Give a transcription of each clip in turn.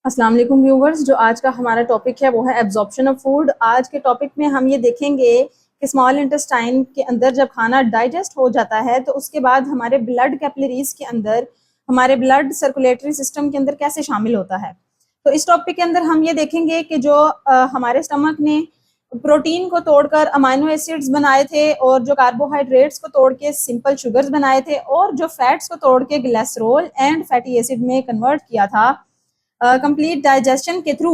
अस्सलाम वालेकुम व्यूवर्स। जो आज का हमारा टॉपिक है वो है एब्जॉर्प्शन ऑफ फूड। आज के टॉपिक में हम ये देखेंगे कि स्मॉल इंटेस्टाइन के अंदर जब खाना डाइजेस्ट हो जाता है तो उसके बाद हमारे ब्लड कैपिलरीज के अंदर, हमारे ब्लड सर्कुलेटरी सिस्टम के अंदर कैसे शामिल होता है। तो इस टॉपिक के अंदर हम ये देखेंगे कि जो हमारे स्टमक ने प्रोटीन को तोड़कर अमाइनो एसिड्स बनाए थे और जो कार्बोहाइड्रेट्स को तोड़ के सिंपल शुगर्स बनाए थे और जो फैट्स को तोड़ के ग्लिसरॉल एंड फैटी एसिड में कन्वर्ट किया था कंप्लीट डाइजेशन के थ्रू।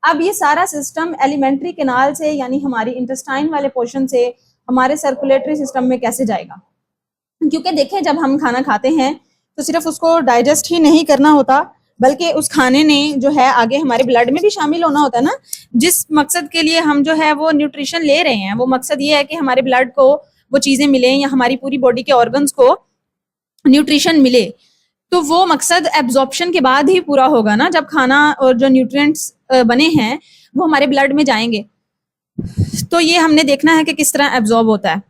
अब ये सारा सिस्टम एलिमेंट्री कैनाल से यानी हमारी इंटेस्टाइन वाले पोर्शन से हमारे सर्कुलेटरी सिस्टम में कैसे जाएगा। क्योंकि देखें, जब हम खाना खाते हैं तो सिर्फ उसको डाइजेस्ट ही नहीं करना होता बल्कि उस खाने ने जो है आगे हमारे ब्लड में भी शामिल होना होता है ना। जिस मकसद के लिए हम जो है वो न्यूट्रिशन ले रहे हैं, वो मकसद ये है कि हमारे ब्लड को वो चीजें मिले या हमारी पूरी बॉडी के ऑर्गन्स को न्यूट्रिशन मिले। तो वो मकसद एब्जॉर्प्शन के बाद ही पूरा होगा ना, जब खाना और जो न्यूट्रिएंट्स बने हैं वो हमारे ब्लड में जाएंगे। तो ये हमने देखना है कि किस तरह एब्जॉर्ब होता है।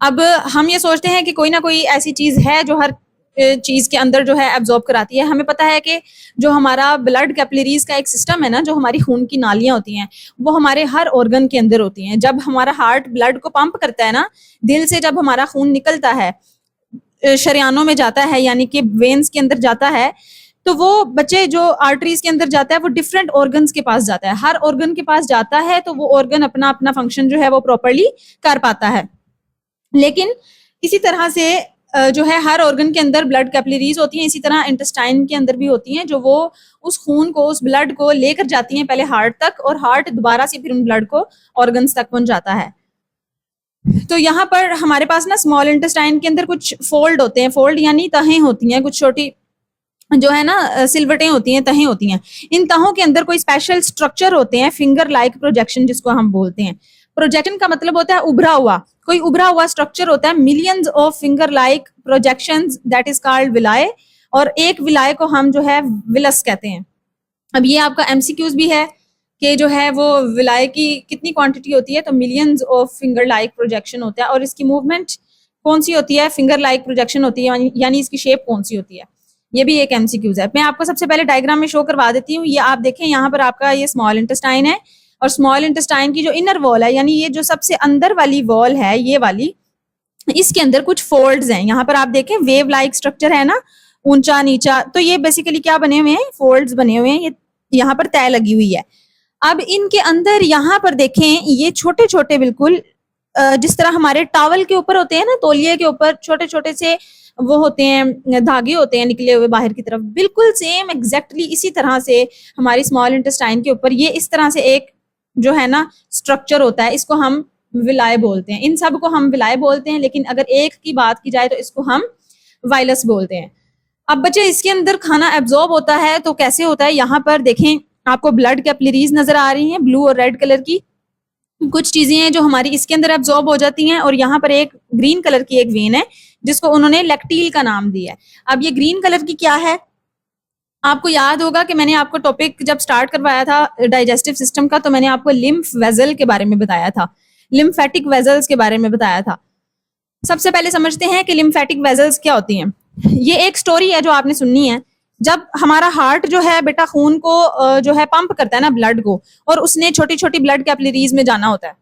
अब हम ये सोचते हैं कि कोई ना कोई ऐसी चीज है जो हर चीज के अंदर जो है एब्जॉर्ब कराती है। हमें पता है कि जो हमारा ब्लड कैपिलरीज का एक सिस्टम है ना, जो हमारी खून की नालियां होती हैं वो हमारे हर ऑर्गन के अंदर होती हैं। जब हमारा हार्ट ब्लड को पंप करता है ना, दिल से जब हमारा खून निकलता है शरियानों में जाता है यानी कि वेन्स के अंदर जाता है, तो वो बच्चे जो आर्टरीज के अंदर जाता है वो डिफरेंट ऑर्गन्स के पास जाता है। हर ऑर्गन के पास जाता है तो वो ऑर्गन अपना अपना फंक्शन जो है वो प्रॉपर्ली कर पाता है। लेकिन इसी तरह से जो है हर ऑर्गन के अंदर ब्लड कैपिलरीज होती हैं, इसी तरह इंटेस्टाइन के अंदर भी होती हैं, जो वो उस खून को, उस ब्लड को लेकर जाती हैं पहले हार्ट तक, और हार्ट दोबारा से फिर उन ब्लड को ऑर्गन्स तक पहुंच जाता है। तो यहाँ पर हमारे पास ना स्मॉल इंटेस्टाइन के अंदर कुछ फोल्ड होते हैं। फोल्ड यानी तहें होती हैं, कुछ छोटी जो है ना सिलवटें होती हैं, तहें होती हैं। इन तहों के अंदर कोई स्पेशल स्ट्रक्चर होते हैं, फिंगर लाइक प्रोजेक्शन जिसको हम बोलते हैं। प्रोजेक्शन का मतलब होता है उभरा हुआ, कोई उभरा हुआ स्ट्रक्चर होता है। Millions of finger like projections, that is called villi, और एक विलाय को हम जो है विलस कहते हैं। अब ये आपका एमसीक्यूज भी है कि जो है वो विलाय की कितनी क्वांटिटी होती है, तो millions of finger like projection होता है। और इसकी मूवमेंट कौन सी होती है, फिंगर लाइक प्रोजेक्शन होती है, यानी इसकी शेप कौन सी होती है, ये भी एक एमसीक्यूज है। मैं आपको सबसे पहले डायग्राम में शो करवा देती हूँ। ये आप देखें, यहाँ पर आपका ये स्मॉल इंटेस्टाइन है, और स्मॉल इंटेस्टाइन की जो इनर वॉल है यानी ये जो सबसे अंदर वाली वॉल है, ये वाली, इसके अंदर कुछ फोल्ड्स हैं। यहाँ पर आप देखें वेव लाइक स्ट्रक्चर है ना, ऊंचा नीचा, तो ये बेसिकली क्या बने हुए हैं, फोल्ड्स बने हुए हैं। ये यहाँ पर तय लगी हुई है। अब इनके अंदर यहाँ पर देखें, ये छोटे छोटे बिल्कुल जिस तरह हमारे टॉवल के ऊपर होते हैं ना, तौलिए के ऊपर छोटे छोटे से वो होते हैं, धागे होते हैं निकले हुए बाहर की तरफ, बिल्कुल सेम एग्जैक्टली इसी तरह से हमारी स्मॉल इंटेस्टाइन के ऊपर ये इस तरह से एक जो है ना स्ट्रक्चर होता है। इसको हम विलाय बोलते हैं, इन सब को हम विलाय बोलते हैं। लेकिन अगर एक की बात की जाए तो इसको हम वाइलस बोलते हैं। अब बच्चे, इसके अंदर खाना एब्जॉर्ब होता है तो कैसे होता है, यहाँ पर देखें आपको ब्लड कैपिलरीज नजर आ रही हैं, ब्लू और रेड कलर की। कुछ चीजें हैं जो हमारी इसके अंदर एब्जॉर्ब हो जाती हैं, और यहाँ पर एक ग्रीन कलर की एक वेन है जिसको उन्होंने लैक्टील का नाम दिया है। अब ये ग्रीन कलर की क्या है, आपको याद होगा कि मैंने आपको टॉपिक जब स्टार्ट करवाया था डाइजेस्टिव सिस्टम का, तो मैंने आपको लिम्फ वेजल के बारे में बताया था, लिम्फेटिक वेजल्स के बारे में बताया था। सबसे पहले समझते हैं कि लिम्फेटिक वेजल्स क्या होती हैं। ये एक स्टोरी है जो आपने सुननी है। जब हमारा हार्ट जो है बेटा खून को जो है पंप करता है ना ब्लड को, और उसने छोटी छोटी ब्लड कैपिलरीज में जाना होता है,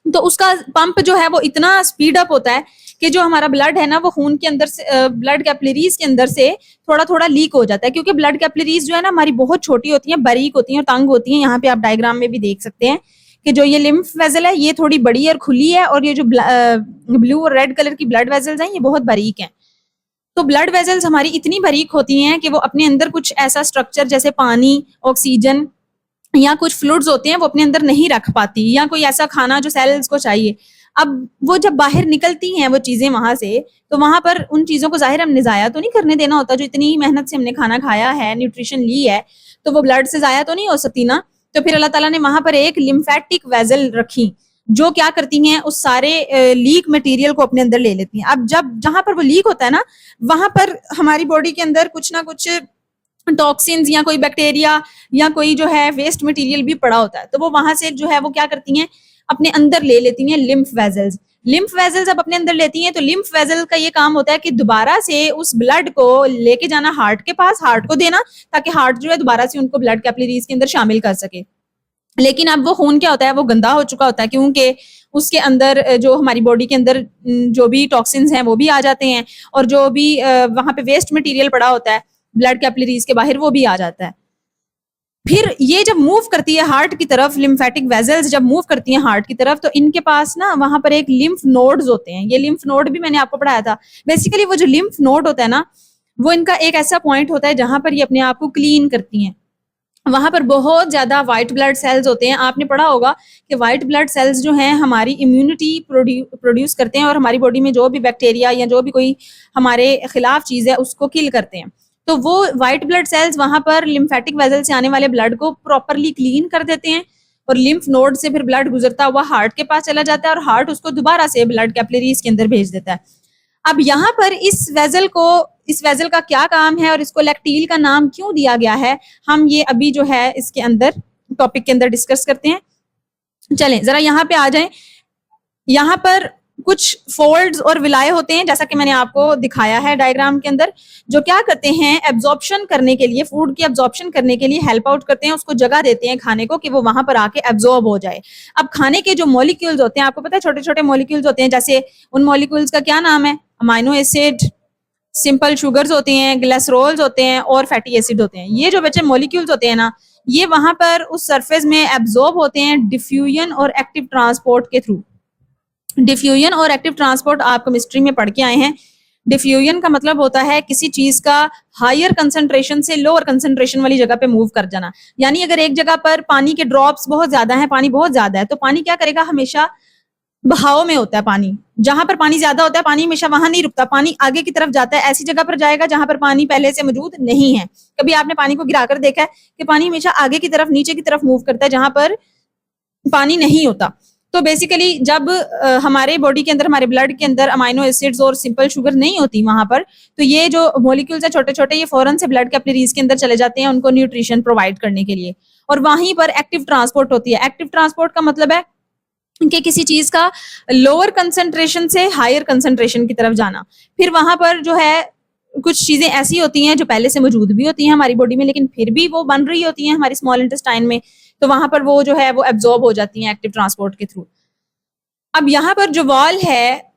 तो उसका पंप जो है वो इतना स्पीड अप होता है कि जो हमारा ब्लड है ना वो खून के अंदर से, ब्लड कैपिलरीज के अंदर से थोड़ा थोड़ा लीक हो जाता है। क्योंकि ब्लड कैपिलरीज जो है ना हमारी बहुत छोटी होती हैं, बारीक होती हैं और तंग होती हैं। यहाँ पे आप डायग्राम में भी देख सकते हैं कि जो ये लिम्फ वेजल है ये थोड़ी बड़ी और खुली है, और ये जो ब्लू और रेड कलर की ब्लड वेजल्स हैं ये बहुत बारीक हैं। तो ब्लड वेजल्स हमारी इतनी बारीक होती हैं कि वो अपने अंदर कुछ ऐसा स्ट्रक्चर जैसे पानी, ऑक्सीजन या कुछ फ्लूइड्स होते हैं वो अपने अंदर नहीं रख पाती, या कोई ऐसा खाना जो सेल्स को चाहिए। अब वो जब बाहर निकलती हैं वो चीजें वहां से, तो वहां पर उन चीजों को जाहिर हमने जाया तो नहीं करने देना होता। जो इतनी मेहनत से हमने खाना खाया है, न्यूट्रिशन ली है, तो वो ब्लड से जाया तो नहीं हो सकती ना। तो फिर अल्लाह ताला ने वहां पर एक लिम्फेटिक वेजल रखी जो क्या करती हैं, उस सारे लीक मटेरियल को अपने अंदर ले लेती हैं। अब जब जहां पर वो लीक होता है ना, वहां पर हमारी बॉडी के अंदर कुछ ना कुछ टॉक्सिन्स या कोई बैक्टीरिया या कोई जो है वेस्ट मटेरियल भी पड़ा होता है। तो वो वहां से जो है वो क्या करती हैं, अपने अंदर ले लेती हैं लिम्फ वेजल्स। लिम्फ वेजल्स जब अपने अंदर लेती हैं तो लिम्फ वेजल का ये काम होता है कि दोबारा से उस ब्लड को लेके जाना हार्ट के पास, हार्ट को देना, ताकि हार्ट जो है दोबारा से उनको ब्लड कैपिलरीज के अंदर शामिल कर सके। लेकिन अब वो खून क्या होता है, वो गंदा हो चुका होता है, क्योंकि उसके अंदर जो हमारी बॉडी के अंदर जो भी टॉक्सिन्स हैं वो भी आ जाते हैं, और जो भी वहां पे वेस्ट मटेरियल पड़ा होता है ब्लड कैपिलरीज के बाहर वो भी आ जाता है। फिर ये जब मूव करती है हार्ट की तरफ, लिम्फेटिक वेजल्स जब मूव करती हैं हार्ट की तरफ, तो इनके पास ना वहां पर एक लिम्फ नोड्स होते हैं। ये लिम्फ नोड भी मैंने आपको पढ़ाया था। बेसिकली वो जो लिम्फ नोड होता है ना, वो इनका एक ऐसा पॉइंट होता है जहां पर ये अपने आप को क्लीन करती हैं। वहां पर बहुत ज्यादा व्हाइट ब्लड सेल्स होते हैं। आपने पढ़ा होगा कि व्हाइट ब्लड सेल्स जो हैं हमारी इम्यूनिटी प्रोड्यूस करते हैं, और हमारी बॉडी में जो भी बैक्टीरिया या जो भी कोई हमारे खिलाफ चीज है उसको किल करते हैं। तो वो व्हाइट ब्लड सेल्स वहां पर लिम्फेटिक वेजल से आने वाले ब्लड को प्रॉपरली क्लीन कर देते हैं, और लिम्फ नोड से फिर ब्लड गुजरता हुआ हार्ट के पास चला जाता है, और हार्ट उसको दोबारा से ब्लड कैपिलरीज के अंदर भेज देता है। अब यहाँ पर इस वेजल का क्या काम है और इसको लैक्टील का नाम क्यों दिया गया है, हम ये अभी जो है इसके अंदर टॉपिक के अंदर डिस्कस करते हैं। चलें जरा यहाँ पे आ जाएं। यहाँ पर कुछ फोल्ड्स और विलाय होते हैं, जैसा कि मैंने आपको दिखाया है डायग्राम के अंदर, जो क्या करते हैं एब्जॉर्प्शन करने के लिए, फूड की एब्जॉर्प्शन करने के लिए हेल्प आउट करते हैं, उसको जगह देते हैं खाने को कि वो वहां पर आके एब्जॉर्ब हो जाए। अब खाने के जो मॉलिक्यूल्स होते हैं, आपको पता है छोटे छोटे मॉलिक्यूल्स होते हैं, जैसे उन मॉलिक्यूल्स का क्या नाम है, अमाइनो एसिड, सिंपल शुगर्स होते हैं, ग्लिसरॉल्स होते हैं और फैटी एसिड होते हैं। ये जो बच्चे मॉलिक्यूल्स होते हैं ना, ये वहां पर उस सरफेस में एब्जॉर्ब होते हैं डिफ्यूजन और एक्टिव ट्रांसपोर्ट के थ्रू। डिफ्यूजन और एक्टिव ट्रांसपोर्ट आप केमिस्ट्री में पढ़ के आए हैं। डिफ्यूजन का मतलब होता है किसी चीज का हायर कंसंट्रेशन से लोअर कंसंट्रेशन वाली जगह पे मूव कर जाना। यानी अगर एक जगह पर पानी के ड्रॉप्स बहुत ज्यादा हैं, पानी बहुत ज्यादा है, तो पानी क्या करेगा, हमेशा बहाव में होता है पानी। जहां पर पानी ज्यादा होता है पानी हमेशा वहां नहीं रुकता, पानी आगे की तरफ जाता है, ऐसी जगह पर जाएगा जहां पर पानी पहले से मौजूद नहीं है। कभी आपने पानी को गिराकर देखा है कि पानी हमेशा आगे की तरफ, नीचे की तरफ मूव करता है जहां पर पानी नहीं होता। तो बेसिकली जब हमारे बॉडी के अंदर, हमारे ब्लड के अंदर अमाइनो एसिड्स और सिंपल शुगर नहीं होती वहां पर, तो ये जो मॉलिक्यूल्स है छोटे छोटे, ये फौरन से ब्लड कैपिलरीज के अंदर चले जाते हैं उनको न्यूट्रिशन प्रोवाइड करने के लिए। और वहीं पर एक्टिव ट्रांसपोर्ट होती है। एक्टिव ट्रांसपोर्ट का मतलब है कि किसी चीज का लोअर कंसंट्रेशन से हायर कंसंट्रेशन की तरफ जाना। फिर वहां पर जो है कुछ चीजें ऐसी होती हैं जो पहले से मौजूद भी होती हैं हमारी बॉडी में, लेकिन फिर भी वो बन रही होती हैं हमारी स्मॉल इंटेस्टाइन में, तो वहां पर वो जो है वो एब्जॉर्ब हो जाती हैं एक्टिव ट्रांसपोर्ट के थ्रू। अब यहाँ पर जो वॉल है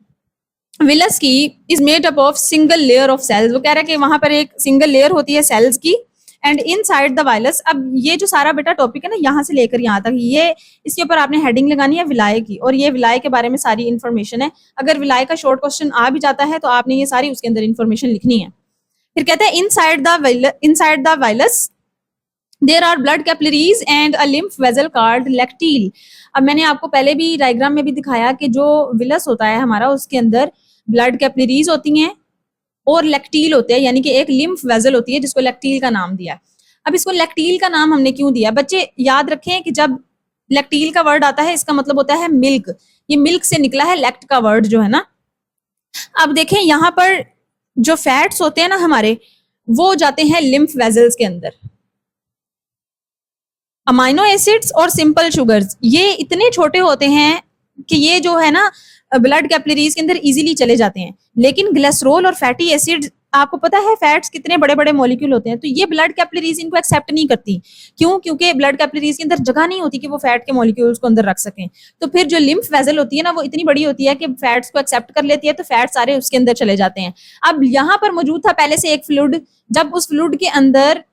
विलस की is made up of single layer of cells. वो कह रहा है कि वहां पर एक सिंगल लेयर होती है सेल्स की, एंड इनसाइड द वायलस। अब ये जो सारा बेटा टॉपिक है ना, यहाँ से लेकर यहाँ तक, ये इसके ऊपर आपने हेडिंग लगानी है विलाय की, और ये विलाय के बारे में सारी इन्फॉर्मेशन है। अगर विलाय का शॉर्ट क्वेश्चन आ भी जाता है तो आपने ये सारी उसके अंदर इन्फॉर्मेशन लिखनी है। फिर कहते हैं inside the villus there are blood capillaries and a lymph vessel called lacteal. अब मैंने आपको पहले भी डायग्राम में भी दिखाया कि जो विलस होता है हमारा, उसके अंदर ब्लड कैपिलरीज होती हैं और लैक्टील होते हैं, यानी कि एक लिम्फ वेसल होती है जिसको लैक्टील का नाम दिया। अब इसको लैक्टील का नाम हमने क्यों दिया, बच्चे याद रखें कि जब लैक्टील का वर्ड आता है इसका मतलब होता है मिल्क। ये मिल्क से निकला है लैक्ट का वर्ड जो है ना। अब देखें यहाँ पर जो फैट्स होते हैं ना हमारे, वो जाते हैं लिम्फ वेजल्स के अंदर। अमाइनो एसिड्स और सिंपल शुगर्स ये इतने छोटे होते हैं कि ये जो है ना ब्लड कैपिलरीज के अंदर इजीली चले जाते हैं, लेकिन ग्लिसरॉल और फैटी एसिड, आपको पता है फैट्स कितने बड़े बड़े मॉलिक्यूल होते हैं, तो ये ब्लड कैपिलरीज इनको एक्सेप्ट नहीं करती। क्यों? क्योंकि ब्लड कैपिलरीज के अंदर जगह नहीं होती कि वो फैट के मॉलिक्यूल्स को अंदर रख सकें। तो फिर जो लिम्फ वेसल होती है ना, वो इतनी बड़ी होती है कि फैट्स को एक्सेप्ट कर लेती है, तो फैट सारे उसके अंदर चले जाते हैं। अब यहाँ पर मौजूद था पहले से एक फ्लूइड, जब उस फ्लूइड के अंदर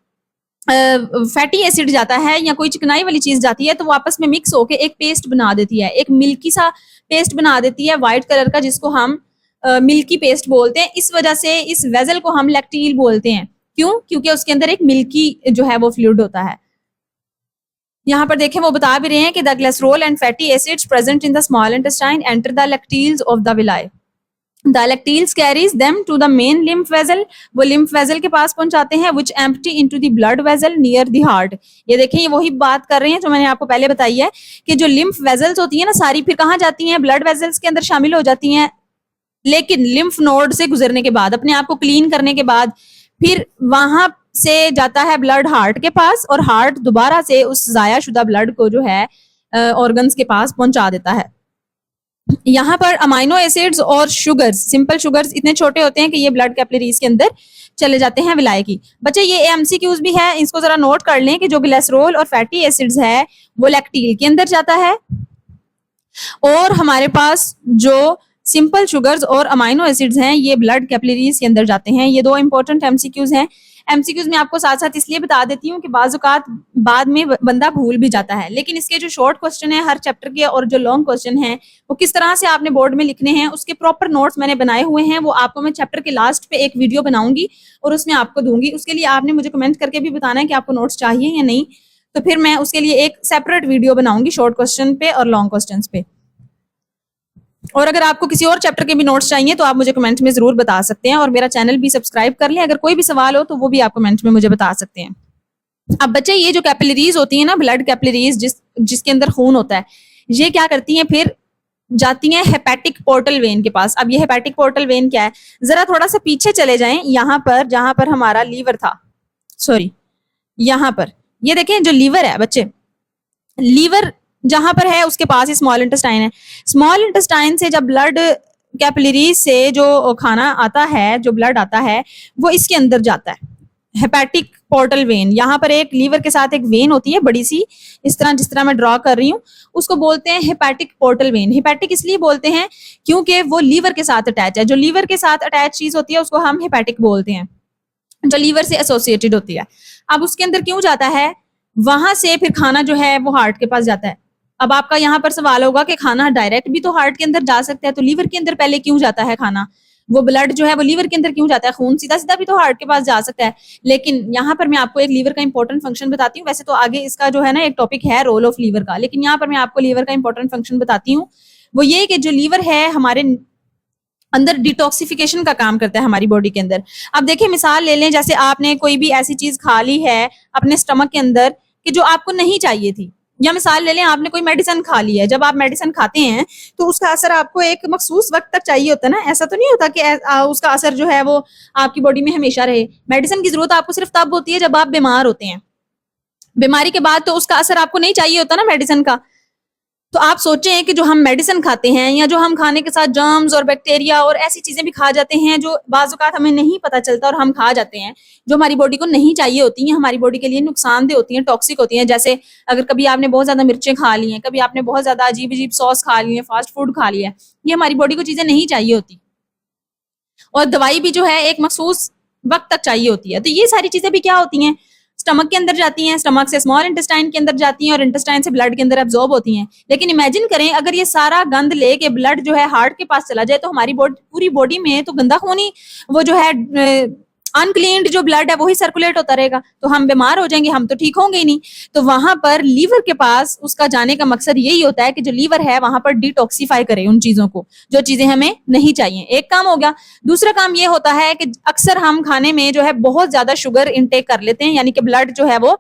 फैटी एसिड जाता है या कोई चिकनाई वाली चीज जाती है, तो वो आपस में मिक्स होकर एक पेस्ट बना देती है, एक मिल्की सा पेस्ट बना देती है व्हाइट कलर का, जिसको हम मिल्की पेस्ट बोलते हैं। इस वजह से इस वेजल को हम लैक्टील बोलते हैं। क्यों? क्योंकि उसके अंदर एक मिल्की जो है वो फ्लूइड होता है। यहाँ पर देखें वो बता भी रहे हैं कि the glycerol and fatty acids present in the small intestine enter the lacteals of the villi. The lacteals carries them to the main lymph vessel। वो lymph vessel के पास पहुंचाते हैं, which empty into the blood vessel near the heart। ये देखें ये वही बात कर रहे हैं जो मैंने आपको पहले बताई है कि जो lymph vessels होती है ना सारी, फिर कहाँ जाती हैं, blood vessels के अंदर शामिल हो जाती हैं, लेकिन lymph node से गुजरने के बाद, अपने आप को क्लीन करने के बाद, फिर वहां से जाता है ब्लड हार्ट के पास, और हार्ट दोबारा से उस जाया शुदा ब्लड को जो है ऑर्गन्स के पास पहुंचा देता है। यहाँ पर अमाइनो एसिड्स और शुगर्स, सिंपल शुगर्स इतने छोटे होते हैं कि ये ब्लड कैपिलरीज के अंदर चले जाते हैं विलायक की। बच्चे ये एमसीक्यूज भी है, इसको जरा नोट कर लें कि जो ग्लिसरॉल और फैटी एसिड्स है वो लैक्टील के अंदर जाता है, और हमारे पास जो सिंपल शुगर्स और अमाइनो एसिड्स हैं ये ब्लड कैपिलरीज के अंदर जाते हैं। ये दो इंपॉर्टेंट एमसीक्यूज हैं। एमसीक्यूज में आपको साथ साथ इसलिए बता देती हूँ कि बाज़ औक़ात बाद में बंदा भूल भी जाता है, लेकिन इसके जो शॉर्ट क्वेश्चन है हर चैप्टर के और जो लॉन्ग क्वेश्चन हैं वो किस तरह से आपने बोर्ड में लिखने हैं उसके प्रॉपर नोट्स मैंने बनाए हुए हैं। वो आपको मैं चैप्टर के लास्ट पे एक वीडियो बनाऊंगी और उसमें आपको दूंगी। उसके लिए आपने मुझे कमेंट करके भी बताना है कि आपको नोट्स चाहिए या नहीं, तो फिर मैं उसके लिए एक सेपरेट वीडियो बनाऊंगी शॉर्ट क्वेश्चन पे और लॉन्ग क्वेश्चन पे। और अगर आपको किसी और चैप्टर के भी नोट्स चाहिए तो आप मुझे कमेंट में जरूर बता सकते हैं, और मेरा चैनल भी सब्सक्राइब कर लें। अगर कोई भी सवाल हो तो वो भी आप कमेंट में मुझे बता सकते हैं। अब बच्चे ये जो कैपिलरीज होती है ना, ब्लड कैपिलरीज जिसके अंदर खून होता है, ये क्या करती हैं, फिर जाती हैं हेपेटिक पोर्टल वेन के पास। अब ये हेपेटिक पोर्टल वेन क्या है, जरा थोड़ा सा पीछे चले जाएं, यहाँ पर जहां पर हमारा लीवर था, सॉरी यहाँ पर ये देखें जो लीवर है बच्चे, लीवर जहां पर है उसके पास ही स्मॉल इंटेस्टाइन है। स्मॉल इंटेस्टाइन से जब ब्लड कैपिलरीज से जो खाना आता है, जो ब्लड आता है वो इसके अंदर जाता है, हेपेटिक पोर्टल वेन। यहाँ पर एक लीवर के साथ एक वेन होती है बड़ी सी, इस तरह जिस तरह मैं ड्रॉ कर रही हूँ, उसको बोलते हैं हेपेटिक पोर्टल वेन। हेपेटिक इसलिए बोलते हैं क्योंकि वो लीवर के साथ अटैच है। जो लीवर के साथ अटैच चीज होती है उसको हम हेपेटिक बोलते हैं, जो लीवर से एसोसिएटेड होती है। अब उसके अंदर क्यों जाता है, वहां से फिर खाना जो है वो हार्ट के पास जाता है। अब आपका यहाँ पर सवाल होगा कि खाना डायरेक्ट भी तो हार्ट के अंदर जा सकता है, तो लीवर के अंदर पहले क्यों जाता है खाना, वो ब्लड जो है वो लीवर के अंदर क्यों जाता है, खून सीधा सीधा भी तो हार्ट के पास जा सकता है। लेकिन यहाँ पर मैं आपको एक लीवर का इंपॉर्टेंट फंक्शन बताती हूँ। वैसे तो आगे इसका जो है ना एक टॉपिक है रोल ऑफ लीवर का, लेकिन यहाँ पर मैं आपको लीवर का इंपॉर्टेंट फंक्शन बताती हूँ। वो ये कि जो लीवर है हमारे अंदर डिटॉक्सिफिकेशन का काम करता है हमारी बॉडी के अंदर। अब देखिए मिसाल ले लें, जैसे आपने कोई भी ऐसी चीज खा ली है अपने स्टमक के अंदर कि जो आपको नहीं चाहिए थी, या मिसाल ले लें आपने कोई मेडिसिन खा ली है। जब आप मेडिसिन खाते हैं तो उसका असर आपको एक मखसूस वक्त तक चाहिए होता है ना, ऐसा तो नहीं होता कि उसका असर जो है वो आपकी बॉडी में हमेशा रहे। मेडिसिन की जरूरत आपको सिर्फ तब होती है जब आप बीमार होते हैं। बीमारी के बाद तो उसका असर आपको नहीं चाहिए होता ना मेडिसिन का। तो आप सोचें कि जो हम मेडिसिन खाते हैं या जो हम खाने के साथ जर्म्स और बैक्टीरिया और ऐसी चीजें भी खा जाते हैं जो बाज़ औक़ात हमें नहीं पता चलता और हम खा जाते हैं, जो हमारी बॉडी को नहीं चाहिए होती हैं, हमारी बॉडी के लिए नुकसानदेह होती हैं, टॉक्सिक होती हैं। जैसे अगर कभी आपने बहुत ज्यादा मिर्चें खा ली हैं, कभी आपने बहुत ज्यादा अजीब अजीब सॉस खा ली है, फास्ट फूड खा लिया है, ये हमारी बॉडी को चीजें नहीं चाहिए होती। और दवाई भी जो है एक मखसूस वक्त तक चाहिए होती है। तो ये सारी चीजें भी क्या होती हैं, स्टमक के अंदर जाती हैं, स्टमक से स्मॉल इंटेस्टाइन के अंदर जाती हैं और इंटेस्टाइन से ब्लड के अंदर एब्जॉर्ब होती हैं। लेकिन इमेजिन करें अगर ये सारा गंद लेके ब्लड जो है हार्ट के पास चला जाए तो हमारी पूरी बॉडी में तो गंदा खून ही, वो जो है अनक्लीन्ड जो ब्लड है वही सर्कुलेट होता रहेगा, तो हम बीमार हो जाएंगे, हम तो ठीक होंगे ही नहीं। तो वहां पर लीवर के पास उसका जाने का मकसद यही होता है कि जो लीवर है वहां पर डिटॉक्सिफाई करे उन चीजों को, जो चीजें हमें नहीं चाहिए। एक काम हो गया। दूसरा काम ये होता है कि अक्सर हम खाने में जो है बहुत ज्यादा शुगर इनटेक कर लेते हैं, यानी कि ब्लड जो है वो,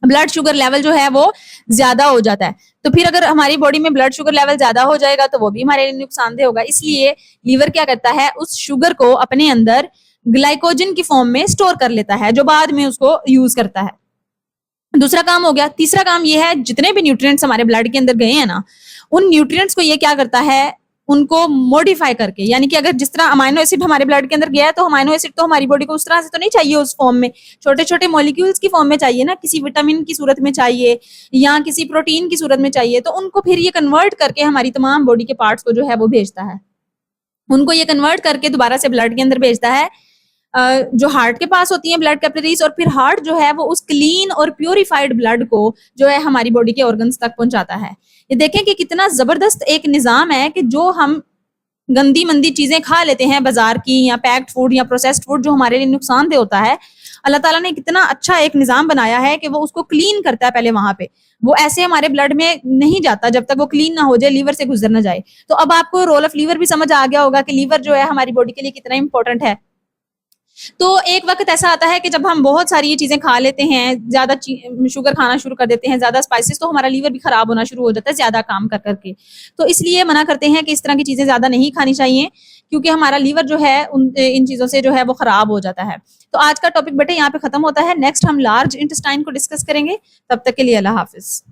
ब्लड शुगर लेवल जो है वो ज्यादा हो जाता है। तो फिर अगर हमारी बॉडी में ब्लड शुगर लेवल ज्यादा हो जाएगा तो वो भी हमारे लिए नुकसानदेह होगा। इसलिए लीवर क्या करता है, उस शुगर को अपने अंदर ग्लाइकोजन की फॉर्म में स्टोर कर लेता है, जो बाद में उसको यूज करता है। दूसरा काम हो गया। तीसरा काम ये है, जितने भी न्यूट्रिएंट्स हमारे ब्लड के अंदर गए हैं ना, उन न्यूट्रिएंट्स को ये क्या करता है, उनको मॉडिफाई करके, यानी कि अगर जिस तरह अमाइनो एसिड हमारे ब्लड के अंदर गया है तो अमाइनो एसिड तो हमारी बॉडी को उस तरह से तो नहीं चाहिए, उस फॉर्म में छोटे छोटे मॉलिक्यूल्स की फॉर्म में चाहिए ना, किसी विटामिन की सूरत में चाहिए या किसी प्रोटीन की सूरत में चाहिए। तो उनको फिर ये कन्वर्ट करके हमारी तमाम बॉडी के पार्ट्स को जो है वो भेजता है, उनको ये कन्वर्ट करके दोबारा से ब्लड के अंदर भेजता है, जो हार्ट के पास होती है ब्लड कैपिलरीज, और फिर हार्ट जो है वो उस क्लीन और प्योरिफाइड ब्लड को जो है हमारी बॉडी के ऑर्गन्स तक पहुंचाता है। ये देखें कि कितना जबरदस्त एक निजाम है कि जो हम गंदी मंदी चीजें खा लेते हैं बाजार की, या पैक्ड फूड या प्रोसेस्ड फूड जो हमारे लिए नुकसानदेह होता है, अल्लाह ताला ने कितना अच्छा एक निजाम बनाया है कि वो उसको क्लीन करता है पहले वहां पे। वो ऐसे हमारे ब्लड में नहीं जाता जब तक वो क्लीन ना हो जाए, लीवर से गुजर ना जाए। तो अब आपको रोल ऑफ लीवर भी समझ आ गया होगा कि लीवर जो है हमारी बॉडी के लिए कितना इंपॉर्टेंट है। तो एक वक्त ऐसा आता है कि जब हम बहुत सारी ये चीजें खा लेते हैं, ज्यादा शुगर खाना शुरू कर देते हैं, ज्यादा स्पाइसेस, तो हमारा लीवर भी खराब होना शुरू हो जाता है ज्यादा काम कर करके। तो इसलिए मना करते हैं कि इस तरह की चीजें ज्यादा नहीं खानी चाहिए, क्योंकि हमारा लीवर जो है इन चीजों से जो है वो खराब हो जाता है। तो आज का टॉपिक बेटे यहाँ पे खत्म होता है। नेक्स्ट हम लार्ज इंटेस्टाइन को डिस्कस करेंगे। तब तक के लिए अल्लाह हाफिज।